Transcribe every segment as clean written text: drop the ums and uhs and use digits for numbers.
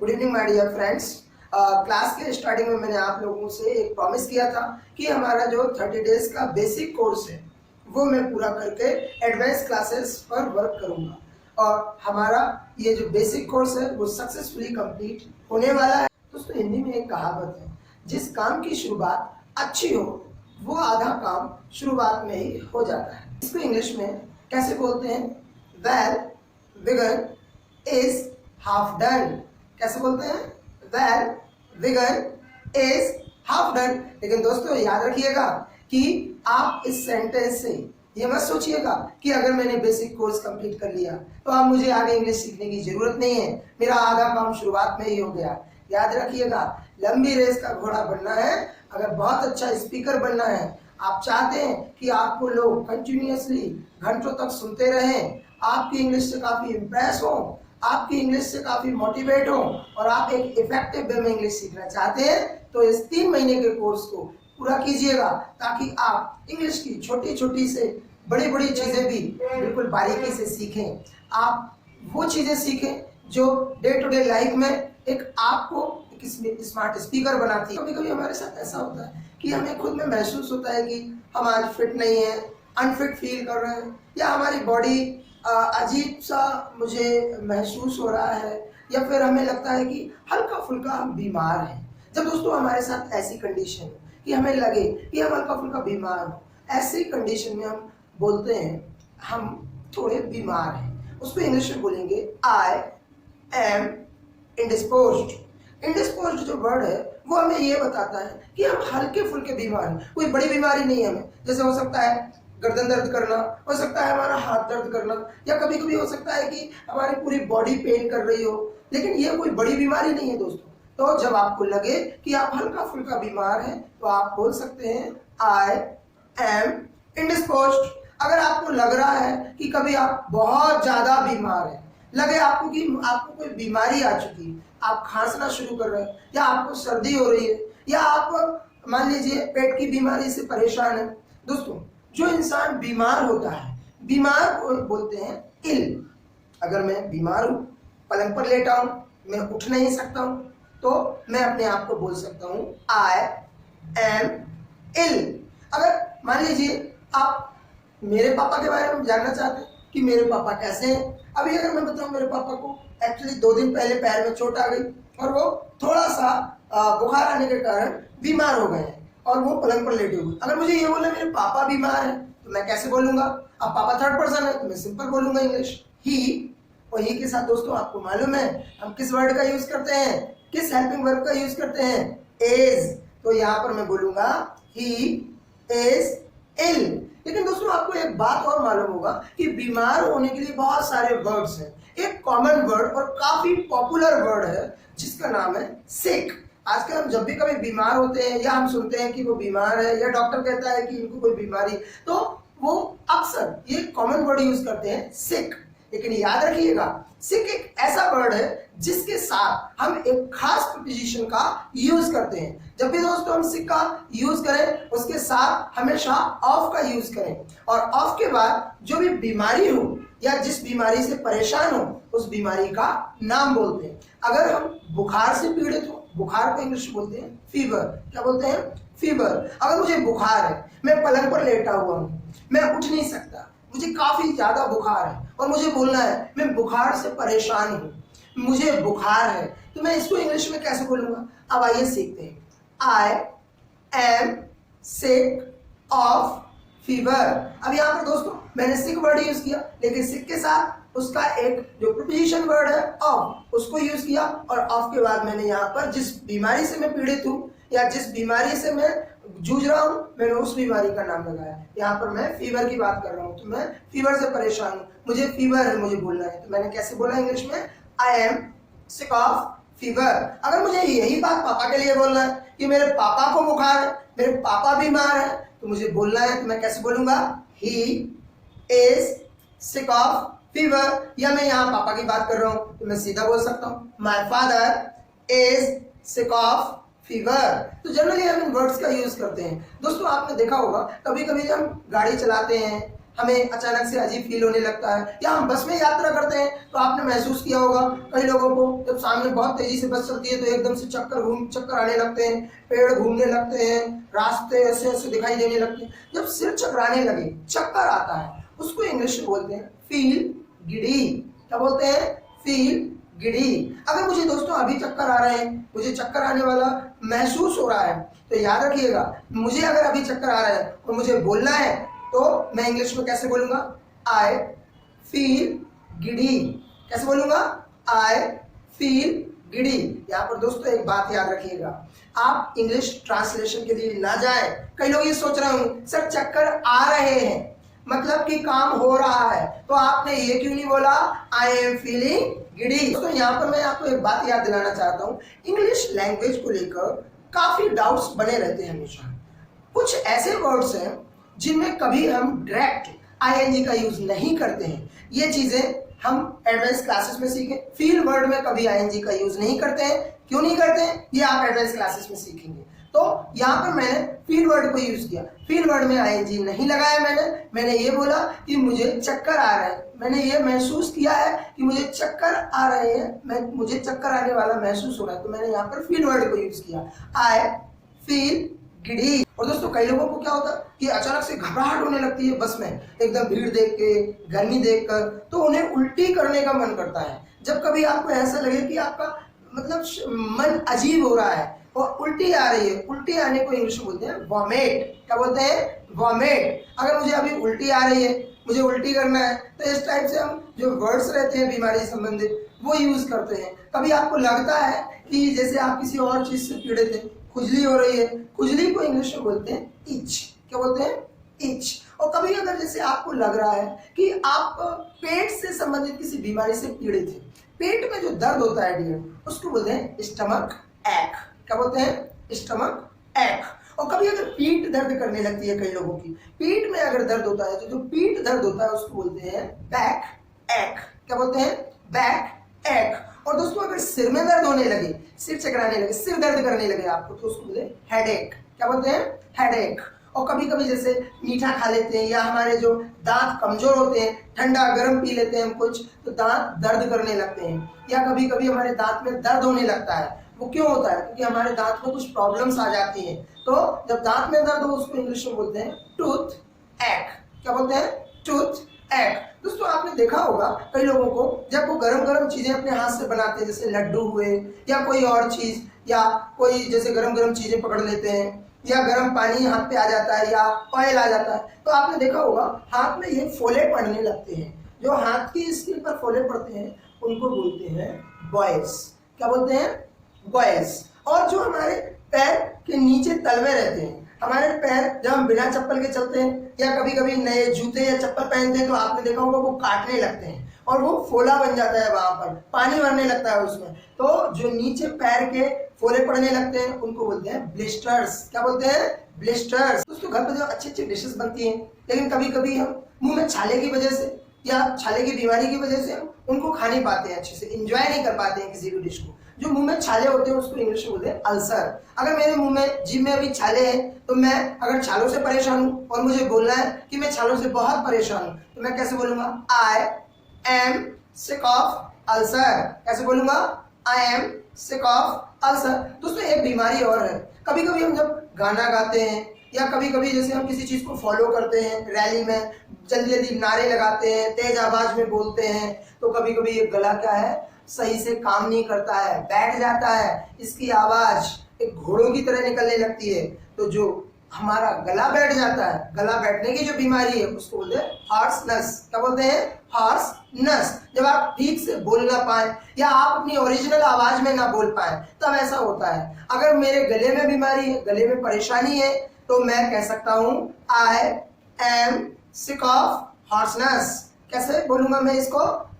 Good evening my dear friends. Class के starting में मैंने आप लोगों से एक प्रॉमिस किया था कि हमारा जो 30 डेज का बेसिक कोर्स है वो मैं पूरा करके एडवांस क्लासेस पर वर्क करूंगा और हमारा ये जो बेसिक कोर्स है वो सक्सेसफुली कंप्लीट होने वाला है। दोस्तों, हिंदी में एक कहावत है, जिस काम की शुरुआत अच्छी हो वो आधा काम शुरुआत में ही हो जाता है। इसको इंग्लिश में कैसे बोलते हैं? Well begun is half done. कैसे बोलते हैं? Well begun is half done. लेकिन दोस्तों याद रखिएगा कि आप इस सेंटेंस से ये मत सोचिएगा कि अगर मैंने बेसिक कोर्स कंप्लीट कर लिया तो अब मुझे आगे इंग्लिश सीखने की जरूरत नहीं है, मेरा आधा काम शुरुआत में ही हो गया। याद रखिएगा, लंबी रेस का घोड़ा बनना है, अगर बहुत अच्छा स्पीकर बनना है, आप चाहते हैं कि आपको लोग कंटिन्यूअसली घंटों तक सुनते रहें, आपकी इंग्लिश से काफी इंप्रेस हो, आपकी इंग्लिश से काफी मोटिवेट हो और आप एक इफेक्टिव वे में इंग्लिश सीखना चाहते हैं, तो इस 3 महीने के कोर्स को पूरा कीजिएगा ताकि आप इंग्लिश की छोटी छोटी से बड़ी बड़ी चीजें भी बिल्कुल बारीकी से सीखें। आप वो चीजें सीखें जो डे टू डे लाइफ में एक आपको एक स्मार्ट स्पीकर बनाती है। कभी कभी हमारे साथ ऐसा होता है कि हमें खुद में महसूस होता है कि हम आज फिट नहीं है, अनफिट फील कर रहे हैं, या हमारी बॉडी अजीब सा मुझे महसूस हो रहा है, या फिर हमें लगता है कि हल्का फुल्का हम बीमार हैं। जब दोस्तों हमारे साथ ऐसी कंडीशन हो कि हमें लगे कि हम हल्का फुल्का बीमार हो, ऐसी कंडीशन में हम बोलते हैं हम थोड़े बीमार हैं। उसको इंग्लिश में बोलेंगे आई एम इंडिस्पोज्ड। इंडिस्पोज्ड जो वर्ड है वो हमें ये बताता है कि हम हल्के फुल्के बीमार हैं, कोई बड़ी बीमारी नहीं है हमें। जैसे हो सकता है गर्दन दर्द करना, हो सकता है हमारा हाथ दर्द करना, या कभी कभी हो सकता है कि हमारी पूरी बॉडी पेन कर रही हो, लेकिन ये कोई बड़ी बीमारी नहीं है दोस्तों। तो जब आपको लगे कि आप हल्का फुल्का बीमार हैं तो आप बोल सकते हैं आई एम इंडिस्पोज्ड। अगर आपको लग रहा है कि कभी आप बहुत ज्यादा बीमार हैं, लगे आपको कि आपको कोई बीमारी आ चुकी है, आप खांसना शुरू कर रहे हैं, या आपको सर्दी हो रही है, या आप मान लीजिए पेट की बीमारी से परेशान है। दोस्तों, जो इंसान बीमार होता है, बीमार को बोलते हैं इल। अगर मैं बीमार हूं, पलंग पर लेटा हूं, मैं उठ नहीं सकता हूं, तो मैं अपने आप को बोल सकता हूं आई एम इल। अगर मान लीजिए आप मेरे पापा के बारे में जानना चाहते हैं कि मेरे पापा कैसे हैं, अभी अगर मैं बताऊं मेरे पापा को एक्चुअली 2 दिन पहले पैर में चोट आ गई और वो थोड़ा सा बुखार आने के कारण बीमार हो गए हैं और वो पलंग पर लेटे हुए। अगर मुझे ये बोला मेरे पापा बीमार हैं तो मैं कैसे बोलूंगा? अब पापा थर्ड पर्सन है तो मैं सिंपल बोलूंगा इंग्लिश ही। और ही के साथ दोस्तों आपको मालूम है हम किस वर्ड का यूज करते हैं, किस हेल्पिंग वर्ब का यूज करते हैं? इज। तो यहाँ पर मैं बोलूंगा ही इज इल। लेकिन दोस्तों आपको एक बात और मालूम होगा कि बीमार होने के लिए बहुत सारे वर्ड्स हैं। एक कॉमन वर्ड और काफी पॉपुलर वर्ड है जिसका नाम है सिक। आजकल हम जब भी कभी बीमार होते हैं या हम सुनते हैं कि वो बीमार है या डॉक्टर कहता है कि इनको कोई बीमारी, तो वो अक्सर ये कॉमन वर्ड यूज करते हैं सिक। लेकिन याद रखिएगा, सिक एक ऐसा वर्ड है जिसके साथ हम एक खास प्रीपोजिशन का यूज करते हैं। जब भी दोस्तों हम सिक का यूज करें उसके साथ हमेशा ऑफ का यूज करें, और ऑफ के बाद जो भी बीमारी हो या जिस बीमारी से परेशान हो उस बीमारी का नाम बोलते हैं। अगर हम बुखार से पीड़ित हो, बुखार को इंग्लिश में बोलते हैं फीवर। क्या बोलते हैं? फीवर। अगर मुझे बुखार है, मैं पलंग पर लेटा हुआ हूं, मैं उठ नहीं सकता, मुझे काफी ज्यादा बुखार है और मुझे बोलना है मैं बुखार से परेशान हूं, मुझे बुखार है, तो मैं इसको इंग्लिश में कैसे बोलूंगा? अब आइए सीखते हैं। I am sick of fever. अब यहाँ पर दोस्तों मैंने सिक वर्ड यूज किया, लेकिन सिक के साथ उसका एक जो प्रीपोजिशन वर्ड है ऑफ, उसको यूज किया, और ऑफ के बाद मैंने यहाँ पर जिस बीमारी से मैं पीड़ित हूँ या जिस बीमारी से मैं जूझ रहा हूँ मैंने उस बीमारी का नाम लगाया। यहाँ पर मैं फीवर की बात कर रहा हूँ, तो मैं फीवर से परेशान हूँ, मुझे फीवर है, मुझे बोलना है, तो मैंने कैसे बोला इंग्लिश में? आई एम सिक ऑफ फीवर। अगर मुझे यही बात पापा के लिए बोलना है कि मेरे पापा को बुखार है, मेरे पापा बीमार है, तो मुझे बोलना है, तो मैं कैसे बोलूंगा? He is sick of fever. या मैं यहाँ पापा की बात कर रहा हूँ तो मैं सीधा बोल सकता हूँ my father is sick of fever. तो जनरली हम इन वर्ड्स का यूज करते हैं। दोस्तों आपने देखा होगा कभी कभी हम गाड़ी चलाते हैं हमें अचानक से अजीब फील होने लगता है, या हम बस में यात्रा करते हैं तो आपने महसूस किया होगा कई लोगों को जब सामने बहुत तेजी से बस चलती है तो एकदम से चक्कर आने लगते हैं, पेड़ घूमने लगते हैं, रास्ते ऐसे ऐसे दिखाई देने लगते हैं। जब सिर चकराने लगे, चक्कर आता है, उसको इंग्लिश में बोलते हैं फील गिडी। क्या बोलते हैं? Feel giddy. अगर मुझे दोस्तों अभी चक्कर आ रहे हैं, मुझे चक्कर आने वाला महसूस हो रहा है, तो याद रखिएगा, मुझे अगर अभी चक्कर आ रहा है और मुझे बोलना है तो मैं इंग्लिश में कैसे बोलूंगा? I feel giddy. कैसे बोलूंगा? I feel giddy. यहाँ पर दोस्तों एक बात याद रखिएगा, आप इंग्लिश ट्रांसलेशन के लिए ना जाएं। कई लोग ये सोच रहे होंगे सर चक्कर आ रहे हैं मतलब कि काम हो रहा है, तो आपने ये क्यों नहीं बोला आई एम फीलिंग गिडी? तो यहाँ पर मैं आपको एक बात याद दिलाना चाहता हूँ, इंग्लिश लैंग्वेज को लेकर काफी डाउट्स बने रहते हैं हमेशा। कुछ ऐसे वर्ड्स हैं जिनमें कभी हम डायरेक्ट आईएनजी का यूज नहीं करते हैं। ये चीजें हम एडवांस क्लासेस में सीखें। फील वर्ड में कभी आईएनजी का यूज नहीं करते हैं। क्यों नहीं करते हैं ये आप एडवांस क्लासेस में सीखेंगे। तो यहाँ पर मैंने फील वर्ड को यूज किया, फील वर्ड में आईएनजी नहीं लगाया। मैंने ये बोला कि मुझे चक्कर आ रहे हैं, मैंने ये महसूस किया है कि मुझे चक्कर आ रहे हैं, मुझे चक्कर आने वाला महसूस हो रहा है, तो मैंने यहाँ पर फील वर्ड को यूज किया, आई फील गिडी। और दोस्तों कई लोगों को क्या होता है कि अचानक से घबराहट होने लगती है बस में, एकदम भीड़ देख के, गर्मी देखकर, तो उन्हें उल्टी करने का मन करता है। जब कभी आपको ऐसा लगे कि आपका मतलब मन अजीब हो रहा है और उल्टी आ रही है, उल्टी आने को इंग्लिश में बोलते हैं वॉमिट। क्या बोलते हैं? वॉमिट। अगर मुझे अभी उल्टी आ रही है, मुझे उल्टी करना है, तो इस टाइप से हम जो वर्ड्स रहते हैं बीमारी से संबंधित वो यूज करते हैं। कभी आपको लगता है कि जैसे आप किसी और चीज से पीड़ित हैं, खुजली हो रही है, खुजली को इंग्लिश में बोलते हैं इच। क्या बोलते हैं? इच। और कभी अगर जैसे आपको लग रहा है कि आप पेट से संबंधित किसी बीमारी से पीड़ित हैं, पेट में जो दर्द होता है डियर, उसको बोलते हैं स्टमक एक। क्या बोलते हैं? स्टमक एक। और कभी अगर पीठ दर्द करने लगती है, कई लोगों की पीठ में अगर दर्द होता है तो जो पीठ दर्द होता है उसको बोलते हैं बैक एक। क्या बोलते हैं? बैक एक। और दोस्तों अगर सिर में दर्द होने लगे, सिर चकराने लगे, सिर दर्द करने लगे आपको, तो उसको बोलते हैं हेडेक। क्या बोलते हैं? हेडेक। और कभी कभी जैसे मीठा खा लेते हैं या हमारे जो दांत कमजोर होते हैं, ठंडा गर्म पी लेते हैं हम कुछ, तो दांत दर्द करने लगते हैं। या कभी कभी हमारे दांत में दर्द होने लगता है। वो क्यों होता है? क्योंकि हमारे दांत में कुछ प्रॉब्लम्स आ जाती हैं। तो जब दांत में दर्द हो उसको इंग्लिश में बोलते हैं टूथ एक। क्या बोलते हैं? टूथ एक। दोस्तों आपने देखा होगा कई लोगों को जब वो गरम गरम चीजें अपने हाथ से बनाते हैं, जैसे लड्डू हुए या कोई और चीज, या कोई जैसे गरम गरम चीजें पकड़ लेते हैं, या गर्म पानी हाथ पे आ जाता है, या ऑयल आ जाता है, तो आपने देखा होगा हाथ में ये फोले पड़ने लगते हैं। जो हाथ की स्किन पर फोले पड़ते हैं उनको बोलते हैं बॉयज। क्या बोलते हैं? बॉयज। और जो हमारे पैर के नीचे तलवे रहते हैं, हमारे पैर जब हम बिना चप्पल के चलते हैं या कभी कभी नए जूते या चप्पल पहनते हैं, तो आपने देखा होगा वो काटने लगते हैं और वो फोला बन जाता है, वहां पर पानी भरने लगता है उसमें। तो जो नीचे पैर के फोले पड़ने लगते हैं उनको बोलते हैं ब्लिस्टर्स। क्या बोलते हैं? ब्लिस्टर्स। दोस्तों घर पर जो अच्छी अच्छी डिशेस बनती हैं, लेकिन कभी कभी हम मुंह में छाले की वजह से या छाले की बीमारी की वजह से हम उनको खा नहीं पाते हैं, अच्छे से एंजॉय नहीं कर पाते हैं किसी भी डिश को। जो मुंह में छाले होते हैं उसको इंग्लिश में बोलते हैं अल्सर। अगर मेरे मुंह में, जीभ में अभी छाले हैं, तो मैं अगर छालों से परेशान हूँ और मुझे बोलना है कि मैं छालों से बहुत परेशान हूँ, तो मैं कैसे बोलूंगा? आई एम सिक ऑफ अल्सर। कैसे बोलूंगा? आई एम सिक ऑफ अल्सर। दोस्तों एक बीमारी और है, कभी कभी हम जब गाना गाते हैं या कभी कभी जैसे हम किसी चीज को फॉलो करते हैं, रैली में जल्दी जल्दी नारे लगाते हैं, तेज आवाज में बोलते हैं, तो कभी कभी ये गला क्या है, सही से काम नहीं करता है, बैठ जाता है, इसकी आवाज एक घोड़ों की तरह निकलने लगती है। तो जो हमारा गला बैठ जाता है, गला बैठने की जो बीमारी है उसको बोलते हैं हॉर्सनेस। क्या बोलते हैं? हॉर्सनेस। जब आप ठीक से बोल ना पाए या आप अपनी ओरिजिनल आवाज में ना बोल पाए तब ऐसा होता है। अगर मेरे गले में बीमारी है, गले में परेशानी है, तो मैं कह सकता हूं आई एम सिक ऑफ हॉर्सनेस। कैसे बोलूंगा मैं इसको?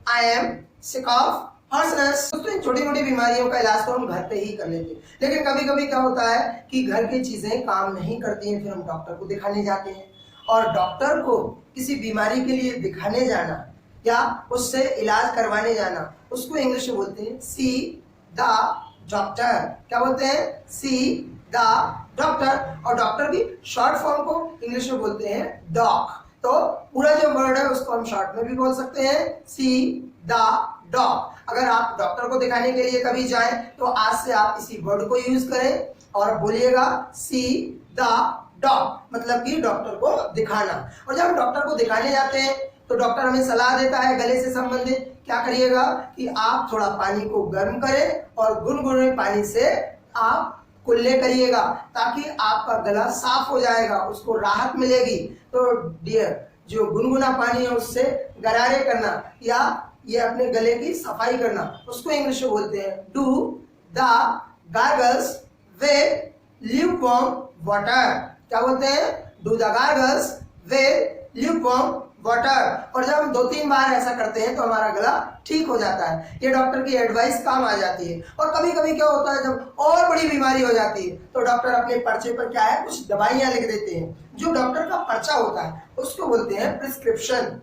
आई एम सिक ऑफ हॉर्सनेस। दोस्तों इन छोटी मोटी बीमारियों का इलाज तो हम घर पे ही कर लेते हैं, लेकिन कभी कभी क्या होता है कि घर की चीजें काम नहीं करती हैं, फिर हम डॉक्टर को दिखाने जाते हैं। और डॉक्टर को किसी बीमारी के लिए दिखाने जाना या उससे इलाज करवाने जाना, उसको इंग्लिश में बोलते हैं सी द डॉक्टर। क्या बोलते हैं? See the doctor. और डॉक्टर की शॉर्ट फॉर्म को इंग्लिश में बोलते हैं डॉक। तो पूरा जो वर्ड है उसको हम शॉर्ट में भी बोल सकते हैं, सी द डॉग। अगर आप डॉक्टर को दिखाने के लिए कभी जाएं तो आज से आप इसी वर्ड को यूज करें और बोलिएगा सी द डॉग, मतलब कि डॉक्टर को दिखाना। और जब हम डॉक्टर को दिखाने जाते हैं तो डॉक्टर हमें सलाह देता है गले से संबंधित, क्या करिएगा कि आप थोड़ा पानी को गर्म करें और गुनगुने पानी से आप कुल्ले करिएगा, ताकि आपका गला साफ हो जाएगा, उसको राहत मिलेगी। तो डियर, जो गुनगुना पानी है उससे गरारे करना या ये अपने गले की सफाई करना, उसको इंग्लिश में बोलते हैं do the gargles with lukewarm water. क्या बोलते हैं? Do the gargles with lukewarm water. और जब हम 2-3 बार ऐसा करते हैं तो हमारा गला ठीक हो जाता है। ये डॉक्टर की एडवाइस काम आ जाती है। और कभी कभी क्या होता है, जब और बड़ी बीमारी हो जाती है तो डॉक्टर अपने पर्चे पर क्या है, कुछ दवाइयां लिख देते हैं। जो डॉक्टर का पर्चा होता है उसको बोलते हैं प्रिस्क्रिप्शन।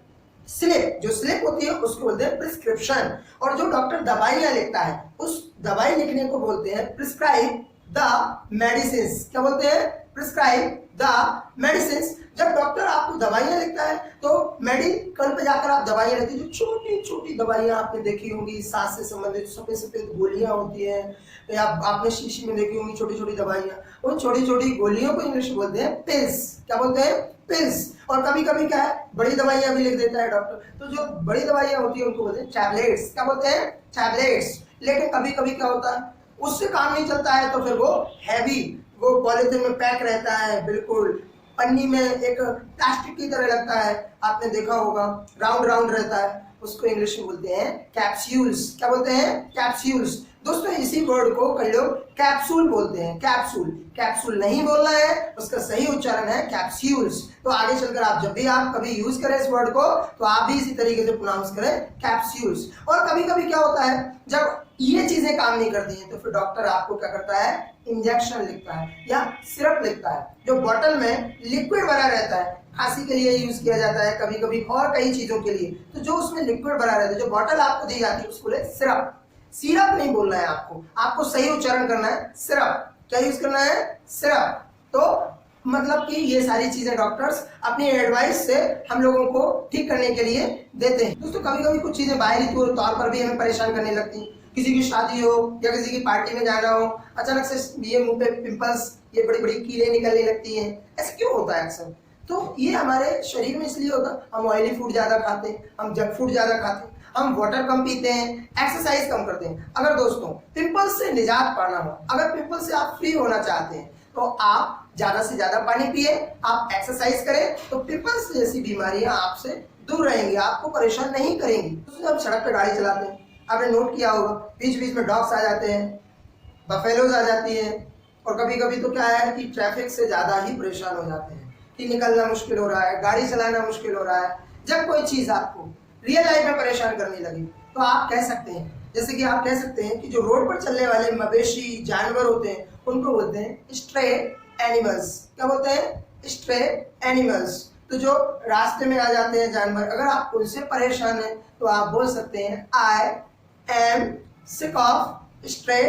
स्लिप, जो स्लिप होती है उसको बोलते हैं प्रिस्क्रिप्शन। और जो डॉक्टर दवाइयां लिखता है उस दवाई लिखने को बोलते हैं प्रिस्क्राइब द मेडिसिन। क्या बोलते हैं? Prescribe the medicine. जब डॉक्टर आपको दवाइयां लिखता है तो मेडिकल पे जाकर आप दवाइयां लेते हैं, जो छोटी छोटी दवाइयां आपने देखी होंगी, सांस से संबंधित सफेद सफेद गोलियां होती हैं, या आपने शीशी में देखी होंगी छोटी छोटी दवाइयां। उन छोटी छोटी गोलियों को इंग्लिश में बोलते हैं पिल्स। क्या बोलते हैं? पिल्स। और कभी कभी क्या है, बड़ी दवाइयां भी लिख देता है डॉक्टर, तो जो बड़ी दवाइयां होती है उनको बोलते हैं टैबलेट्स। क्या बोलते हैं? टैबलेट्स। लेकिन कभी कभी क्या होता है, उससे काम नहीं चलता है तो फिर वो हैवी, वो पॉलिथीन में पैक रहता है, बिल्कुल पन्नी में एक प्लास्टिक की तरह लगता है, आपने देखा होगा, राउंड राउंड रहता है, उसको इंग्लिश में बोलते हैं कैप्सूल्स। क्या बोलते हैं? कैप्सूल्स। दोस्तों इसी वर्ड को कई लोग कैप्सूल बोलते हैं, कैप्सूल। कैप्सूल नहीं बोलना है, उसका सही उच्चारण है कैप्सूल्स। तो आगे चलकर आप जब भी आप कभी यूज करें इस वर्ड को तो आप भी इसी तरीके से प्रोनाउंस करें, कैप्सूल्स। और कभी कभी क्या होता है, जब ये चीजें काम नहीं करती हैं तो फिर डॉक्टर आपको क्या करता है, इंजेक्शन लिखता है या सिरप लिखता है, जो बोतल में लिक्विड भरा रहता है। खांसी के लिए यूज किया जाता है, कभी कभी और कई चीजों के लिए। तो जो उसमें लिक्विड भरा रहता है, जो बोतल आपको दी जाती है उसको सिरप। सिरप नहीं बोलना है आपको, आपको सही उच्चारण करना है सिरप। क्या यूज करना है? सिरप। तो मतलब कि ये सारी चीजें डॉक्टर्स अपनी एडवाइस से हम लोगों को ठीक करने के लिए देते हैं। दोस्तों कभी कभी कुछ चीजें बाहरी तौर पर भी हमें परेशान करने लगती हैं। किसी की शादी हो या किसी की पार्टी में जाना हो, अचानक से ये मुंह पे पिंपल्स, ये बड़ी बड़ी कीलें निकलने लगती हैं। ऐसे क्यों होता है अक्सर? तो ये हमारे शरीर में इसलिए होता है, हम ऑयली फूड ज्यादा खाते हैं, हम जंक फूड ज्यादा खाते हैं, हम वाटर कम पीते हैं, एक्सरसाइज कम करते हैं। अगर दोस्तों पिंपल्स से निजात पाना हो, अगर पिंपल्स से आप फ्री होना चाहते हैं तो आप ज्यादा से ज्यादा पानी पिए, आप एक्सरसाइज करें, तो पिंपल्स जैसी बीमारियां आपसे दूर रहेंगी, आपको परेशान नहीं करेंगी। तो जब सड़क पे गाड़ी चलाते हैं, आपने नोट किया होगा, बीच बीच में डॉग्स आ जाते हैं, बफेलोज आ जाती है, और कभी कभी तो क्या है कि ट्रैफिक से ज्यादा ही परेशान हो जाते हैं कि निकलना मुश्किल हो रहा है, गाड़ी चलाना मुश्किल हो रहा है। जब कोई चीज आपको रियल लाइफ में परेशान करने लगे तो आप कह सकते हैं, जैसे कि आप कह सकते हैं कि जो रोड पर चलने वाले मवेशी जानवर होते हैं उनको बोलते हैं स्ट्रे एनिमल्स। क्या बोलते हैं? Stray animals. तो जो रास्ते में आ जाते हैं जानवर, अगर आप उनसे परेशान हैं तो आप बोल सकते हैं I am sick of stray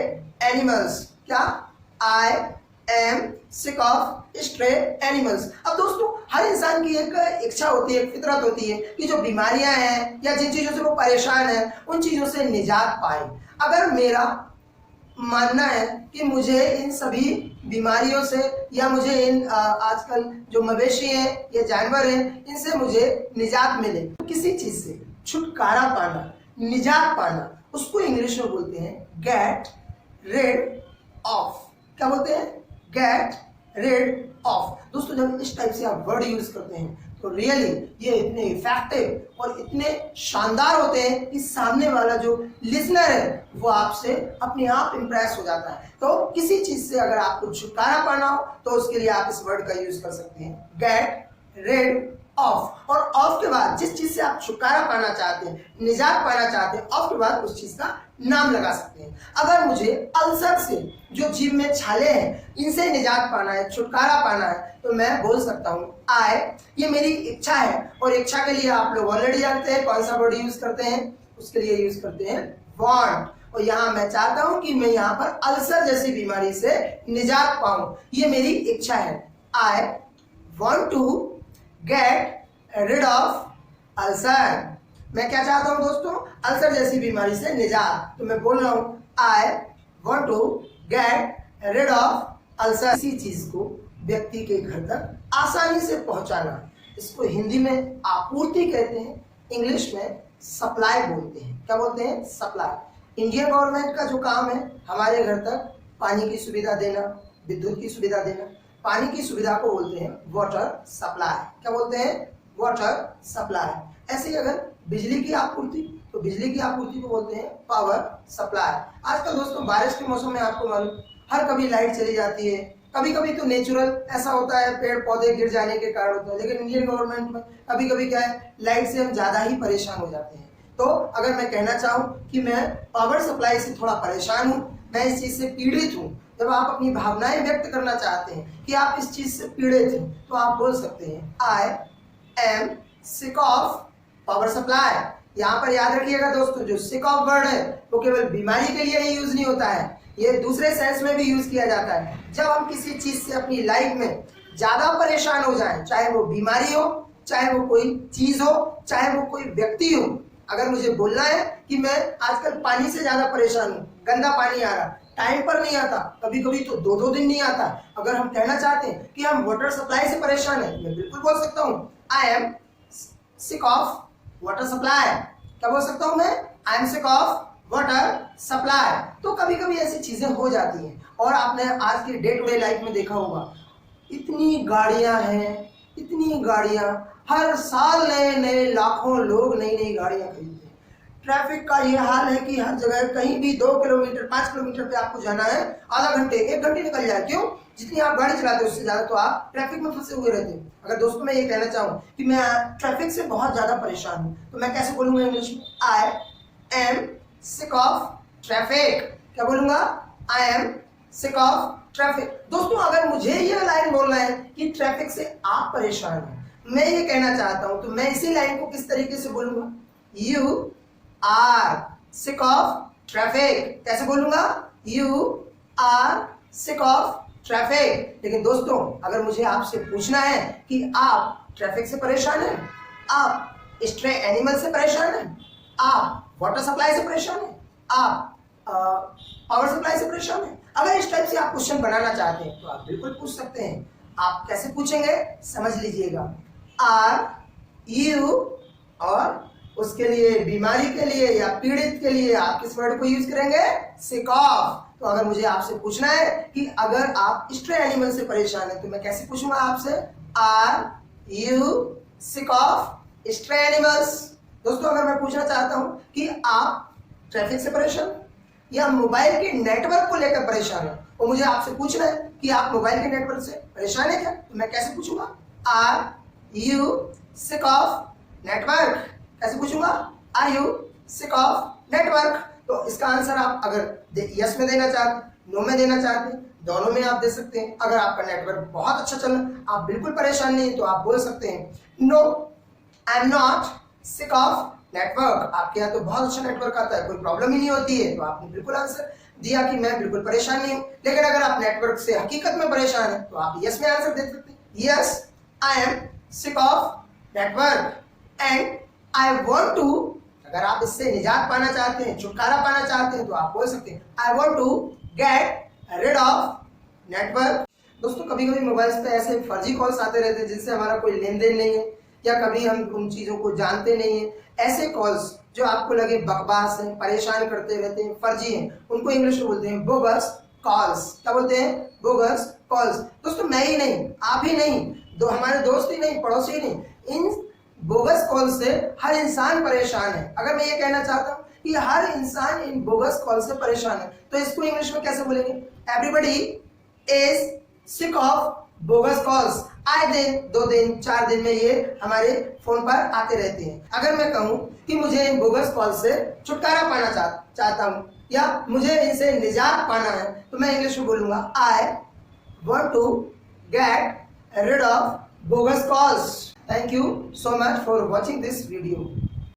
animals. क्या? I am sick of stray animals. अब दोस्तों हर इंसान की एक इच्छा होती है, एक फितरत होती है कि जो बीमारियां हैं या जिन चीजों से वो परेशान है उन चीजों से निजात पाए। अगर मेरा मानना है कि मुझे इन सभी बीमारियों से या मुझे इन आजकल जो मवेशी हैं या जानवर हैं इनसे मुझे निजात मिले, तो किसी चीज से छुटकारा पाना, निजात पाना, उसको इंग्लिश में बोलते हैं गेट रिड ऑफ। क्या बोलते हैं? Get rid of. दोस्तों जब इस टाइप से आप वर्ड यूज करते हैं तो रियली ये इतने इफेक्टिव और इतने शानदार होते हैं कि सामने वाला जो लिसनर है वो आपसे अपने आप इंप्रेस हो जाता है। तो किसी चीज से अगर आपको छुटकारा पाना हो तो उसके लिए आप इस वर्ड का यूज कर सकते हैं, गेट रिड ऑफ। और ऑफ के बाद जिस चीज से आप छुटकारा पाना चाहते हैं, निजात पाना चाहते हैं, ऑफ के बाद उस चीज का नाम लगा सकते हैं। अगर मुझे अल्सर से, जो जीभ में छाले हैं, इनसे निजात पाना है, छुटकारा पाना है, तो मैं बोल सकता हूँ आई। ये मेरी इच्छा है, और इच्छा के लिए आप लोग ऑलरेडी जानते हैं कौन सा वर्ड यूज करते हैं, उसके लिए यूज करते हैं वांट। और यहाँ मैं चाहता हूं कि मैं यहाँ पर अल्सर जैसी बीमारी से निजात पाऊं, ये मेरी इच्छा है। I want to get rid of ulcer. मैं क्या चाहता हूं दोस्तों, अल्सर जैसी बीमारी से निजात। तो मैं बोल रहा हूं I want to get rid of ulcer. किसी चीज को व्यक्ति के घर तक आसानी से पहुंचाना, इसको हिंदी में आपूर्ति कहते हैं, इंग्लिश में सप्लाई बोलते हैं। क्या बोलते हैं? सप्लाई। इंडियन गवर्नमेंट का जो काम है हमारे घर तक पानी की सुविधा देना, विद्युत की सुविधा देना। पानी की सुविधा को बोलते हैं वाटर सप्लाई। क्या बोलते हैं? Water supply. ऐसे ही अगर बिजली की आपूर्ति, तो बिजली की आपूर्ति को बोलते हैं पावर सप्लाई। आजकल दोस्तों बारिश के मौसम में आपको मालूम हर कभी लाइट चली जाती है, कभी कभी तो नेचुरल ऐसा होता है पेड़ पौधे गिर जाने के कारण होता है, लेकिन इंडियन गवर्नमेंट में कभी कभी क्या है, लाइट से हम ज्यादा ही परेशान हो जाते हैं। तो अगर मैं कहना चाहूँ कि मैं पावर सप्लाई से थोड़ा परेशान हूँ, मैं इस चीज से पीड़ित हूँ, जब आप अपनी भावनाएं व्यक्त करना चाहते हैं कि आप इस चीज से पीड़ित हैं, तो आप बोल सकते हैं I am sick of power supply. यहाँ पर याद रखिएगा दोस्तों, जो सिक ऑफ वर्ड है वो केवल बीमारी के लिए ही यूज नहीं होता है, ये दूसरे सेंस में भी यूज किया जाता है। जब हम किसी चीज से अपनी लाइफ में ज्यादा परेशान हो जाएं, चाहे वो बीमारी हो, चाहे वो कोई चीज हो, चाहे वो कोई व्यक्ति हो। अगर मुझे बोलना है कि मैं आजकल पानी से ज्यादा परेशान हूँ, गंदा पानी आ रहा, टाइम पर नहीं आता, कभी कभी तो 2-2 दिन नहीं आता। अगर हम कहना चाहते हैं कि हम वाटर सप्लाई से परेशान हैं, मैं बिल्कुल बोल सकता हूँ आई am sick of water supply. क्या बोल सकता हूँ मैं? आई am sick of water supply. तो कभी कभी ऐसी चीजें हो जाती हैं। और आपने आज के डे टू डे लाइफ में देखा होगा, इतनी गाड़ियां हैं, इतनी गाड़ियां, हर साल नए नए लाखों लोग नई नई गाड़ियां खरीदते हैं। ट्रैफिक का ये हाल है कि हर जगह कहीं भी 2 किलोमीटर 5 किलोमीटर पे आपको जाना है, आधा घंटे 1 घंटे निकल जाए। क्यों? जितनी आप गाड़ी चलाते हो उससे ज्यादा तो आप ट्रैफिक में फंसे हुए रहते हैं। अगर दोस्तों मैं ये कहना चाहूँ कि मैं ट्रैफिक से बहुत ज्यादा परेशान हूँ, तो मैं कैसे बोलूंगा इंग्लिश में? आई एम सिक ऑफ ट्रैफिक। क्या बोलूंगा? आई एम सिक ऑफ ट्रैफिक। दोस्तों अगर मुझे ये लाइन बोलना है कि ट्रैफिक से आप परेशान हैं, मैं ये कहना चाहता हूं, तो मैं इसी लाइन को किस तरीके से बोलूंगा? You are sick of traffic. कैसे बोलूंगा? You are sick of traffic. लेकिन दोस्तों अगर मुझे आपसे पूछना है कि आप ट्रैफिक से परेशान हैं, आप स्ट्रे एनिमल से परेशान हैं, आप वाटर सप्लाई से परेशान हैं, आप पावर सप्लाई से परेशान हैं, अगर इस टाइप से आप क्वेश्चन बनाना चाहते हैं तो आप बिल्कुल पूछ सकते हैं। आप कैसे पूछेंगे समझ लीजिएगा। आर यू, और उसके लिए बीमारी के लिए या पीड़ित के लिए आप किस वर्ड को यूज करेंगे? Sick of. तो अगर मुझे आपसे पूछना है कि अगर आप स्ट्रे एनिमल से परेशान हैं, तो मैं कैसे पूछूंगा आपसे? Are you sick of stray animals. दोस्तों अगर मैं पूछना चाहता हूं कि आप ट्रैफिक से परेशान या मोबाइल के नेटवर्क को लेकर परेशान है, और मुझे आपसे पूछना है कि आप मोबाइल के नेटवर्क से परेशान है क्या, तो मैं कैसे पूछूंगा? Are you sick of network. कैसे पूछूंगा? Are you sick of network. तो इसका आंसर आप अगर यस में देना चाहते, नो में देना चाहते, दोनों में आप दे सकते हैं। अगर आपका नेटवर्क बहुत अच्छा चल रहा, आप बिल्कुल परेशान नहीं, तो आप बोल सकते हैं no I am not sick of network. आपके यहाँ तो बहुत अच्छा नेटवर्क आता है, कोई प्रॉब्लम ही नहीं होती है, तो आपने बिल्कुल आंसर दिया कि मैं बिल्कुल परेशान नहीं हूँ। लेकिन अगर आप नेटवर्क से हकीकत में परेशान हैं, तो आप यस में आंसर दे सकते हैं, yes I am sick of network and I want to. अगर आप इससे निजात पाना चाहते हैं, छुटकारा पाना चाहते हैं, तो आप बोल सकते हैं I want to get rid of network. दोस्तों कभी कभी मोबाइल्स पे ऐसे फर्जी कॉल्स आते रहते हैं जिनसे हमारा कोई लेन देन नहीं है, या कभी हम उन चीजों को जानते नहीं है। ऐसे कॉल्स जो आपको लगे बकवास हैं, परेशान करते रहते हैं, फर्जी हैं, उनको इंग्लिश में बोलते हैं बोगस कॉल्स। क्या बोलते हैं? Bogus calls. दोस्तों मैं ही नहीं, आप ही नहीं, हमारे दोस्त ही नहीं, पड़ोसी ही नहीं, इन बोगस कॉल से हर इंसान परेशान है। अगर मैं ये कहना चाहता हूँ कि हर इंसान इन बोगस कॉल से परेशान है, तो इसको इंग्लिश में कैसे बोलेंगे? Everybody is sick of bogus calls. आए दिन 2 दिन 4 दिन में ये हमारे फोन पर आते रहते हैं। अगर मैं कहूँ कि मुझे इन बोगस कॉल से छुटकारा पाना चाहता हूँ, या मुझे इनसे निजात पाना है, तो मैं इंग्लिश में बोलूंगा I want to get rid of bogus calls. Thank you so much for watching this video.